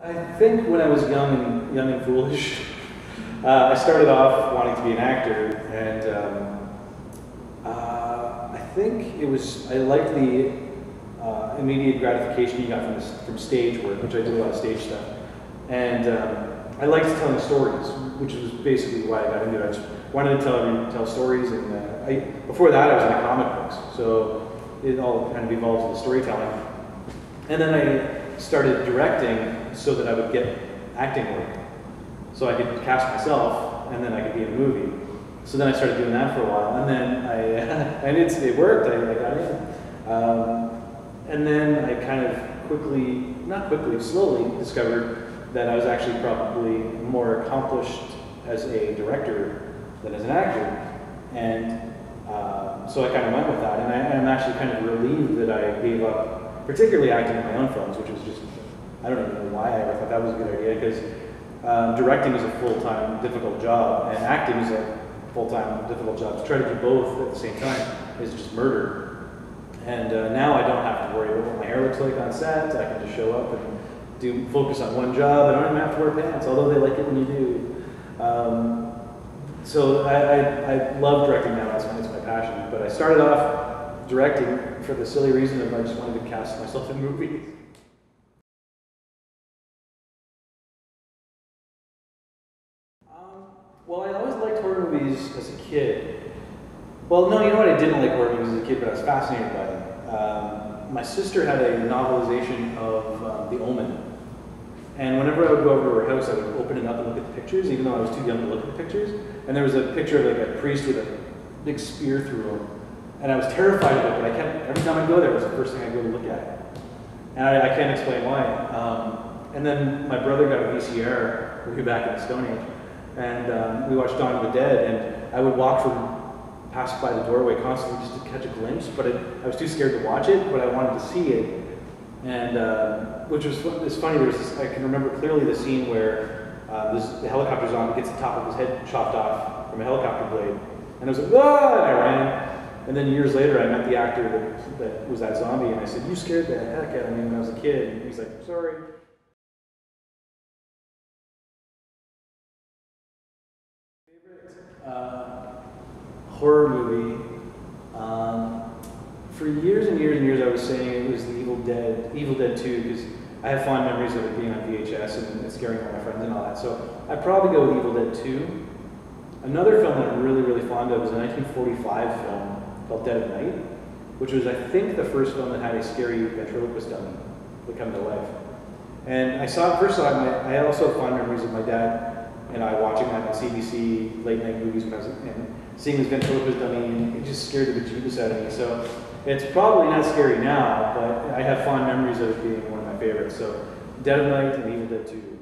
I think when I was young and foolish, I started off wanting to be an actor, and I think it was I liked the immediate gratification you got from stage work, which I did a lot of stage stuff, and I liked telling stories, which was basically why I got into it. I just wanted to tell stories, and before that I was into comic books, so it all kind of evolved into storytelling, and then I started directing so that I would get acting work. So I could cast myself, and then I could be in a movie. So then I started doing that for a while, and then and it worked, I got in. And then I kind of slowly discovered that I was actually probably more accomplished as a director than as an actor. And so I kind of went with that, and I'm actually kind of relieved that I gave up, particularly acting in my own films, which was just, I don't even know why I ever thought that was a good idea, because directing is a full-time, difficult job, and acting is a full-time, difficult job. To try to do both at the same time is just murder. And now I don't have to worry about what my hair looks like on set. I can just show up and focus on one job. I don't even have to wear pants, although they like it when you do. So I love directing now. It's my passion. But I started off directing for the silly reason of I just wanted to cast myself in movies. Well, I always liked horror movies as a kid. Well, no, you know what? I didn't like horror movies as a kid, but I was fascinated by them. My sister had a novelization of The Omen. And whenever I would go over to her house, I would open it up and look at the pictures, even though I was too young to look at the pictures. And there was a picture of like a priest with a big spear through him. And I was terrified of it, but every time I go there, it was the first thing I go to look at. And I can't explain why. And then my brother got a VCR way back in the Stone Age. And we watched Dawn of the Dead, and I would walk pass by the doorway constantly just to catch a glimpse, but I was too scared to watch it, but I wanted to see it. And which was it's funny, I can remember clearly the scene where the helicopter zombie gets the top of his head chopped off from a helicopter blade, and I was like, ah, and I ran. And then years later, I met the actor that was that zombie, and I said, you scared the heck out of me when I was a kid. And he's like, sorry. Horror movie. For years and years and years, I was saying it was the Evil Dead 2, because I have fond memories of it being on VHS and scaring all my friends and all that. So I'd probably go with Evil Dead 2. Another film that I'm really, really fond of was a 1945 film called Dead of Night, which was, I think, the first film that had a scary ventriloquist dummy that come to life. And I first saw it, and I also have fond memories of my dad and I watching that on CBC late night movies when I was and seeing this ventriloquist dummy, and it just scared the bejeebus out of me. So it's probably not scary now, but I have fond memories of it being one of my favorites. So Dead of Night and Evil Dead 2.